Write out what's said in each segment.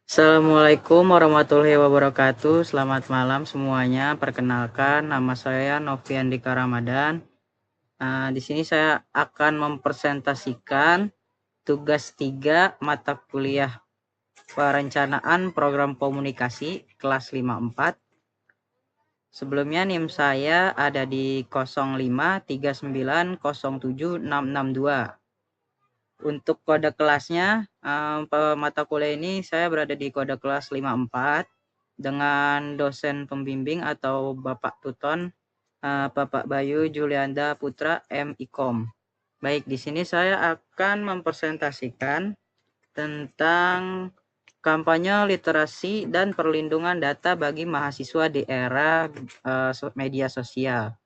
Assalamualaikum warahmatullahi wabarakatuh. Selamat malam semuanya. Perkenalkan, nama saya Novian Dika Ramadan. Di sini saya akan mempresentasikan tugas 3 mata kuliah perencanaan program komunikasi kelas 54. Sebelumnya NIM saya ada di 0539076662. Untuk kode kelasnya, mata kuliah ini saya berada di kode kelas 54 dengan dosen pembimbing atau Bapak Tuton, Bapak Bayu Julianda Putra M.Ikom. Baik, di sini saya akan mempresentasikan tentang kampanye literasi dan perlindungan data bagi mahasiswa di era media sosial.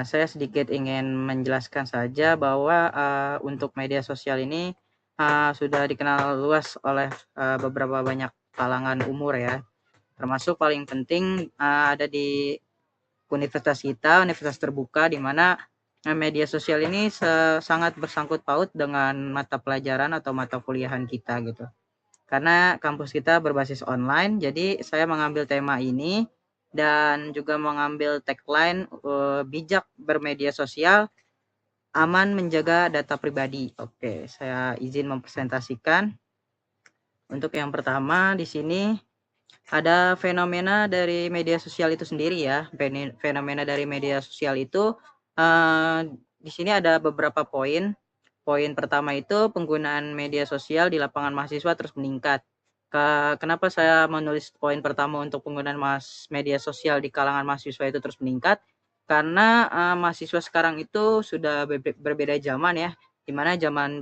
Saya sedikit ingin menjelaskan saja bahwa untuk media sosial ini sudah dikenal luas oleh beberapa banyak kalangan umur ya, termasuk paling penting ada di universitas kita, universitas terbuka, di mana media sosial ini sangat bersangkut paut dengan mata pelajaran atau mata kuliahan kita gitu. Karena kampus kita berbasis online, jadi saya mengambil tema ini dan juga mengambil tagline bijak bermedia sosial, aman menjaga data pribadi. Oke, saya izin mempresentasikan. Untuk yang pertama di sini ada fenomena dari media sosial itu sendiri ya. Fenomena dari media sosial itu di sini ada beberapa poin. Poin pertama itu penggunaan media sosial di lapangan mahasiswa terus meningkat. Kenapa saya menulis poin pertama untuk penggunaan media sosial di kalangan mahasiswa itu terus meningkat? Karena mahasiswa sekarang itu sudah berbeda zaman ya, dimana zaman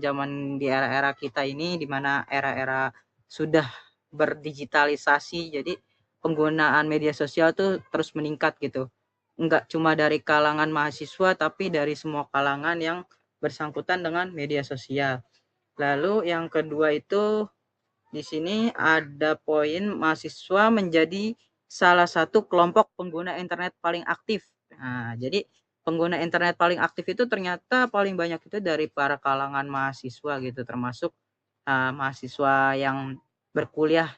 di era-era kita ini, dimana era-era sudah berdigitalisasi, jadi penggunaan media sosial tuh terus meningkat gitu. Enggak cuma dari kalangan mahasiswa, tapi dari semua kalangan yang bersangkutan dengan media sosial. Lalu yang kedua itu di sini ada poin mahasiswa menjadi salah satu kelompok pengguna internet paling aktif. Jadi pengguna internet paling aktif itu ternyata paling banyak itu dari para kalangan mahasiswa gitu, termasuk mahasiswa yang berkuliah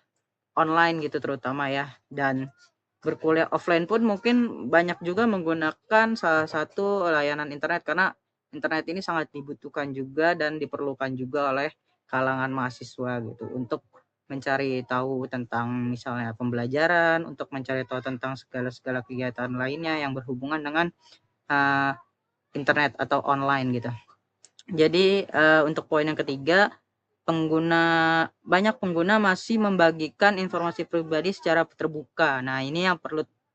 online gitu terutama ya, dan berkuliah offline pun mungkin banyak juga menggunakan salah satu layanan internet, karena internet ini sangat dibutuhkan juga dan diperlukan juga oleh kalangan mahasiswa gitu untuk mencari tahu tentang misalnya pembelajaran, untuk mencari tahu tentang segala kegiatan lainnya yang berhubungan dengan uh, internet atau online gitu. Jadi untuk poin yang ketiga, banyak pengguna masih membagikan informasi pribadi secara terbuka. Nah, ini yang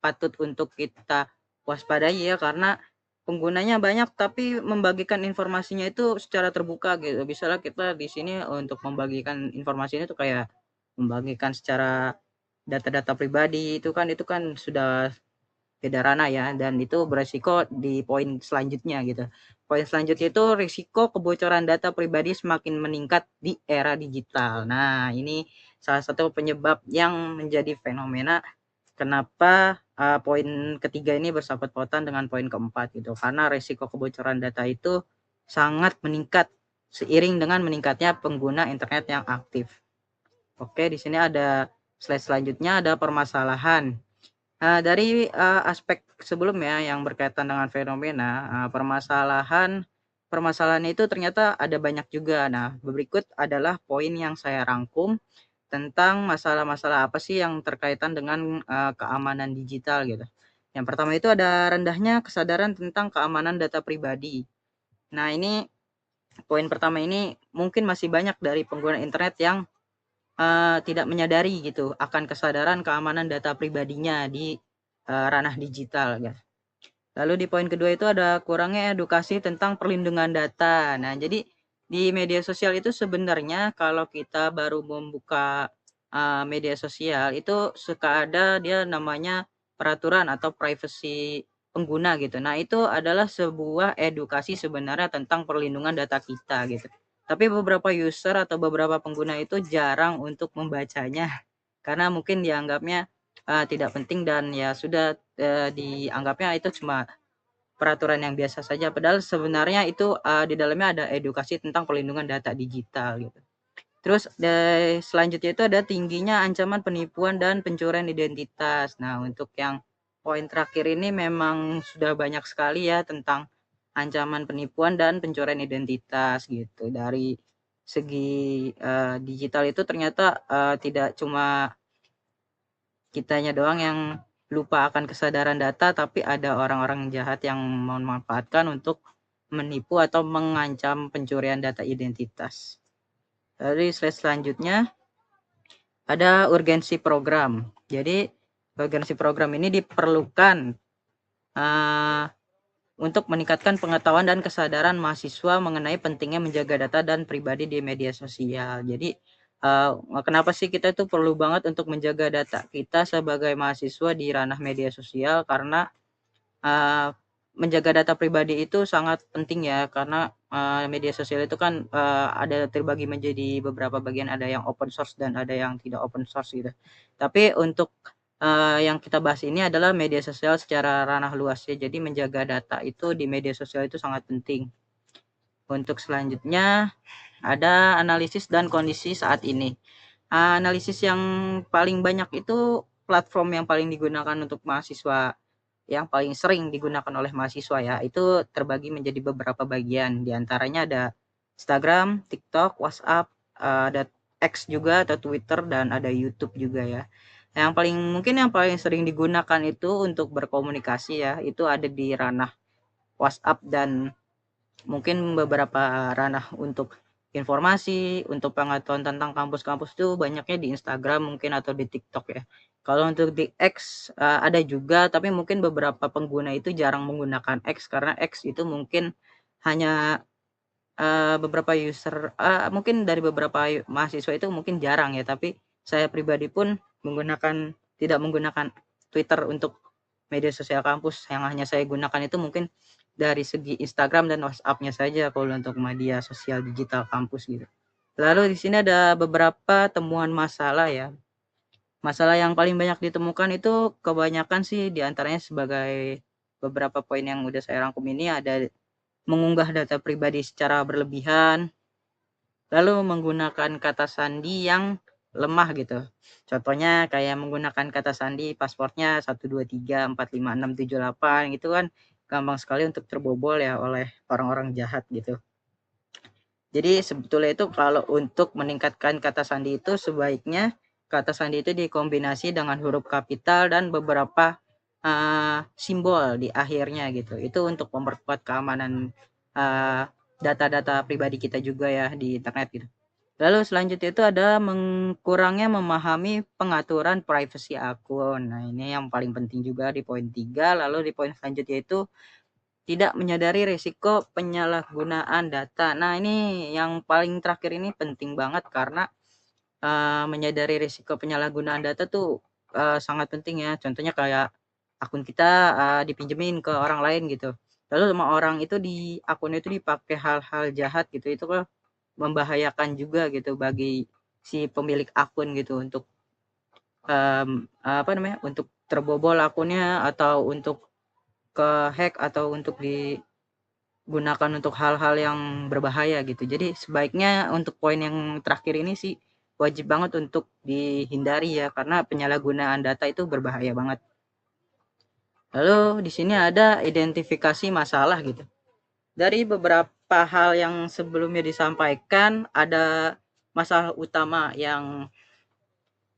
patut untuk kita waspadai ya, karena penggunanya banyak tapi membagikan informasinya itu secara terbuka gitu. Misalnya kita di sini untuk membagikan informasi ini tuh kayak membagikan secara data-data pribadi, itu kan sudah beda ranah ya, dan itu beresiko di poin selanjutnya gitu. Poin selanjutnya itu risiko kebocoran data pribadi semakin meningkat di era digital. Nah, ini salah satu penyebab yang menjadi fenomena kenapa poin ketiga ini bersangkut pautan dengan poin keempat gitu. Karena risiko kebocoran data itu sangat meningkat seiring dengan meningkatnya pengguna internet yang aktif. Oke, di sini ada slide selanjutnya, ada permasalahan. Dari aspek sebelumnya yang berkaitan dengan fenomena, permasalahan itu ternyata ada banyak juga. Nah, berikut adalah poin yang saya rangkum tentang masalah-masalah apa sih yang terkaitan dengan keamanan digital gitu. Yang pertama itu ada rendahnya kesadaran tentang keamanan data pribadi. Nah, ini poin pertama ini mungkin masih banyak dari pengguna internet yang tidak menyadari gitu akan kesadaran keamanan data pribadinya di ranah digital ya. Lalu di poin kedua itu ada kurangnya edukasi tentang perlindungan data. Nah, jadi di media sosial itu sebenarnya kalau kita baru membuka media sosial itu suka ada dia namanya peraturan atau privacy pengguna gitu. Nah, itu adalah sebuah edukasi sebenarnya tentang perlindungan data kita gitu. Tapi beberapa user atau beberapa pengguna itu jarang untuk membacanya karena mungkin dianggapnya tidak penting, dan ya sudah dianggapnya itu cuma peraturan yang biasa saja, padahal sebenarnya itu di dalamnya ada edukasi tentang perlindungan data digital gitu. Terus selanjutnya itu ada tingginya ancaman penipuan dan pencurian identitas. Nah, untuk yang poin terakhir ini memang sudah banyak sekali ya tentang ancaman penipuan dan pencurian identitas gitu. Dari segi digital itu ternyata tidak cuma kitanya doang yang lupa akan kesadaran data, tapi ada orang-orang jahat yang memanfaatkan untuk menipu atau mengancam pencurian data identitas. Dari slide selanjutnya ada urgensi program. Jadi urgensi program ini diperlukan untuk meningkatkan pengetahuan dan kesadaran mahasiswa mengenai pentingnya menjaga data dan pribadi di media sosial. Jadi kenapa sih kita itu perlu banget untuk menjaga data kita sebagai mahasiswa di ranah media sosial? Karena menjaga data pribadi itu sangat penting ya, karena media sosial itu kan ada terbagi menjadi beberapa bagian, ada yang open source dan ada yang tidak open source gitu. Tapi untuk yang kita bahas ini adalah media sosial secara ranah luas ya. Jadi menjaga data itu di media sosial itu sangat penting. Untuk selanjutnya ada analisis dan kondisi saat ini. Analisis yang paling banyak itu platform yang paling digunakan untuk mahasiswa, yang paling sering digunakan oleh mahasiswa ya, itu terbagi menjadi beberapa bagian. Di antaranya ada Instagram, TikTok, WhatsApp, ada X juga atau Twitter, dan ada YouTube juga ya. Yang paling sering digunakan itu untuk berkomunikasi ya, itu ada di ranah WhatsApp, dan mungkin beberapa ranah untuk informasi, untuk pengetahuan tentang kampus-kampus itu banyaknya di Instagram mungkin atau di TikTok ya. Kalau untuk di X ada juga, tapi mungkin beberapa pengguna itu jarang menggunakan X karena X itu mungkin hanya beberapa user, mungkin dari beberapa mahasiswa itu mungkin jarang ya, tapi saya pribadi pun tidak menggunakan Twitter untuk media sosial kampus. Yang hanya saya gunakan itu mungkin dari segi Instagram dan WhatsApp-nya saja kalau untuk media sosial digital kampus gitu. Lalu di sini ada beberapa temuan masalah ya. Masalah yang paling banyak ditemukan itu kebanyakan sih diantaranya sebagai beberapa poin yang udah saya rangkum ini, ada mengunggah data pribadi secara berlebihan, lalu menggunakan kata sandi yang lemah gitu. Contohnya kayak menggunakan kata sandi pasportnya 1234567 8 gitu kan, gampang sekali untuk terbobol ya oleh orang-orang jahat gitu. Jadi sebetulnya itu kalau untuk meningkatkan kata sandi itu sebaiknya kata sandi itu dikombinasi dengan huruf kapital dan beberapa simbol di akhirnya gitu. Itu untuk memperkuat keamanan data-data pribadi kita juga ya di internet gitu. Lalu selanjutnya itu ada kurangnya memahami pengaturan privasi akun. Nah, ini yang paling penting juga di poin 3. Lalu di poin selanjutnya itu tidak menyadari risiko penyalahgunaan data. Nah, ini yang paling terakhir ini penting banget karena menyadari risiko penyalahgunaan data tuh sangat penting ya. Contohnya kayak akun kita dipinjemin ke orang lain gitu. Lalu sama orang itu di akunnya itu dipakai hal-hal jahat gitu. Itu kan membahayakan juga gitu bagi si pemilik akun gitu, untuk untuk terbobol akunnya atau untuk ke-hack atau untuk digunakan untuk hal-hal yang berbahaya gitu. Jadi sebaiknya untuk poin yang terakhir ini sih wajib banget untuk dihindari ya, karena penyalahgunaan data itu berbahaya banget. Lalu di sini ada identifikasi masalah gitu. Dari beberapa hal yang sebelumnya disampaikan, ada masalah utama yang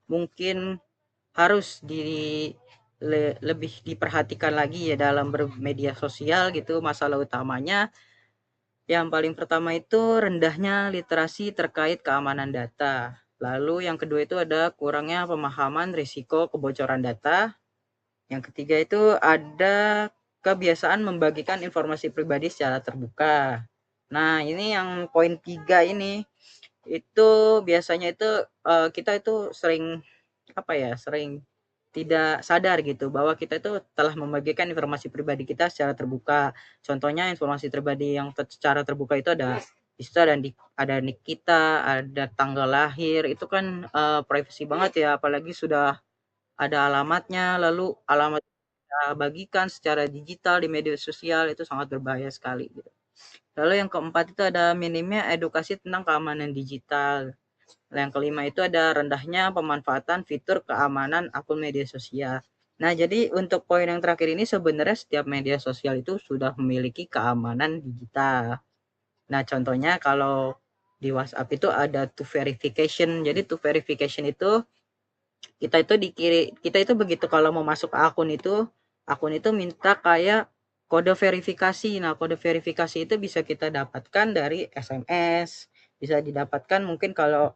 mungkin harus lebih diperhatikan lagi ya dalam bermedia sosial gitu. Masalah utamanya yang paling pertama itu rendahnya literasi terkait keamanan data. Lalu yang kedua itu ada kurangnya pemahaman risiko kebocoran data. Yang ketiga itu ada kebiasaan membagikan informasi pribadi secara terbuka. Nah, ini yang poin 3 ini, itu biasanya itu kita itu sering sering tidak sadar gitu bahwa kita itu telah membagikan informasi pribadi kita secara terbuka. Contohnya informasi pribadi yang secara terbuka itu ada di situ ada nik kita, ada tanggal lahir, itu kan privasi banget ya, apalagi sudah ada alamatnya, lalu alamat kita bagikan secara digital di media sosial, itu sangat berbahaya sekali gitu. Lalu yang keempat itu ada minimnya edukasi tentang keamanan digital. Yang kelima itu ada rendahnya pemanfaatan fitur keamanan akun media sosial. Nah, jadi untuk poin yang terakhir ini sebenarnya setiap media sosial itu sudah memiliki keamanan digital. Nah, contohnya kalau di WhatsApp itu ada two verification. Jadi two verification itu kita itu begitu kalau mau masuk ke akun itu minta kayak kode verifikasi. Nah, kode verifikasi itu bisa kita dapatkan dari SMS, bisa didapatkan mungkin kalau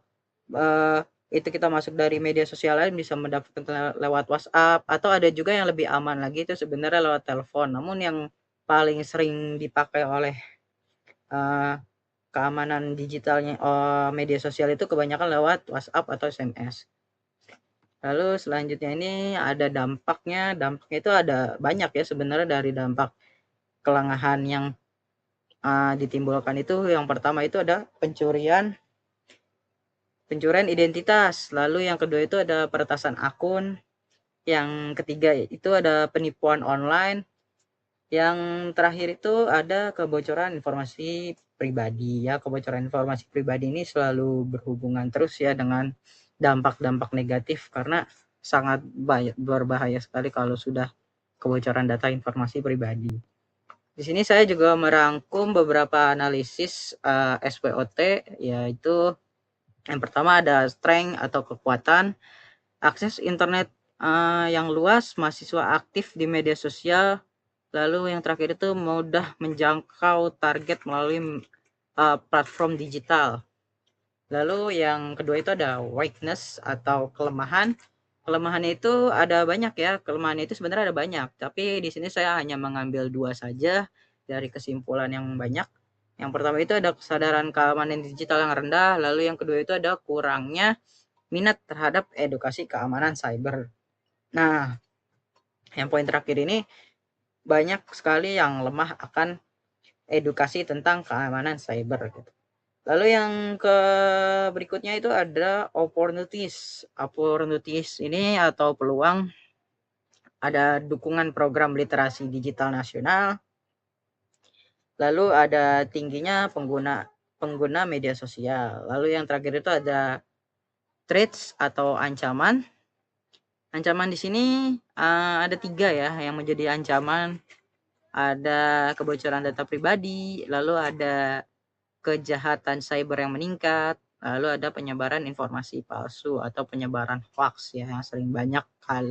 uh, itu kita masuk dari media sosial lain bisa mendapatkan lewat WhatsApp, atau ada juga yang lebih aman lagi itu sebenarnya lewat telepon. Namun yang paling sering dipakai oleh uh, keamanan digitalnya media sosial itu kebanyakan lewat WhatsApp atau SMS. Lalu selanjutnya ini ada dampaknya. Dampaknya itu ada banyak ya sebenarnya dari dampak kelengahan yang ditimbulkan itu. Yang pertama itu ada pencurian identitas. Lalu yang kedua itu ada peretasan akun. Yang ketiga itu ada penipuan online. Yang terakhir itu ada kebocoran informasi pribadi ya. Kebocoran informasi pribadi ini selalu berhubungan terus ya dengan dampak-dampak negatif, karena sangat berbahaya sekali kalau sudah kebocoran data informasi pribadi. Di sini saya juga merangkum beberapa analisis SWOT, yaitu yang pertama ada strength atau kekuatan, akses internet yang luas, mahasiswa aktif di media sosial. Lalu yang terakhir itu mudah menjangkau target melalui platform digital. Lalu yang kedua itu ada weakness atau kelemahan. Kelemahannya itu ada banyak ya. Kelemahannya itu sebenarnya ada banyak, tapi di sini saya hanya mengambil 2 saja dari kesimpulan yang banyak. Yang pertama itu ada kesadaran keamanan digital yang rendah, lalu yang kedua itu ada kurangnya minat terhadap edukasi keamanan cyber. Nah, yang poin terakhir ini banyak sekali yang lemah akan edukasi tentang keamanan cyber gitu. Lalu yang berikutnya itu ada opportunities. Opportunities ini atau peluang, ada dukungan program literasi digital nasional. Lalu ada tingginya pengguna media sosial. Lalu yang terakhir itu ada threats atau ancaman. Ancaman di sini ada 3 ya yang menjadi ancaman. Ada kebocoran data pribadi, lalu ada kejahatan cyber yang meningkat, lalu ada penyebaran informasi palsu atau penyebaran hoax ya, yang sering banyak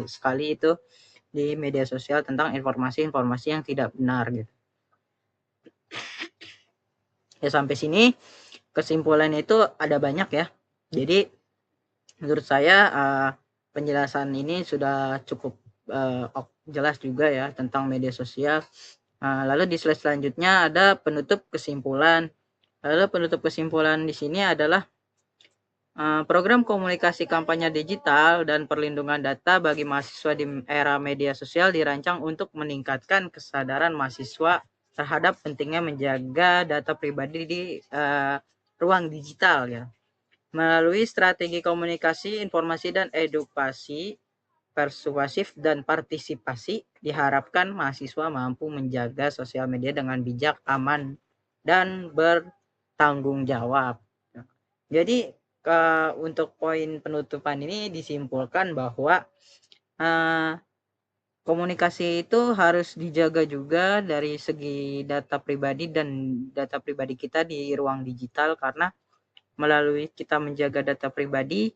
sekali itu di media sosial tentang informasi-informasi yang tidak benar gitu. Ya, sampai sini kesimpulannya itu ada banyak ya. Jadi menurut saya penjelasan ini sudah cukup jelas juga ya tentang media sosial. Lalu di slide selanjutnya ada penutup kesimpulan. Lalu penutup kesimpulan di sini adalah program komunikasi kampanye digital dan perlindungan data bagi mahasiswa di era media sosial dirancang untuk meningkatkan kesadaran mahasiswa terhadap pentingnya menjaga data pribadi di ruang digital ya. Melalui strategi komunikasi, informasi, dan edukasi persuasif dan partisipasi, diharapkan mahasiswa mampu menjaga sosial media dengan bijak, aman, dan bertanggung jawab. Jadi untuk poin penutupan ini disimpulkan bahwa komunikasi itu harus dijaga juga dari segi data pribadi dan data pribadi kita di ruang digital, karena melalui kita menjaga data pribadi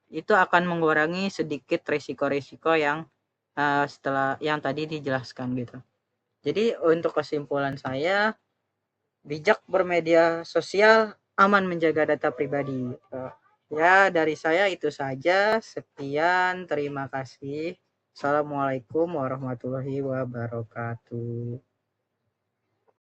itu akan mengurangi sedikit risiko-risiko yang setelah yang tadi dijelaskan gitu. Jadi untuk kesimpulan saya, bijak bermedia sosial, aman menjaga data pribadi. Ya, dari saya itu saja. Sekian, terima kasih. Assalamualaikum warahmatullahi wabarakatuh.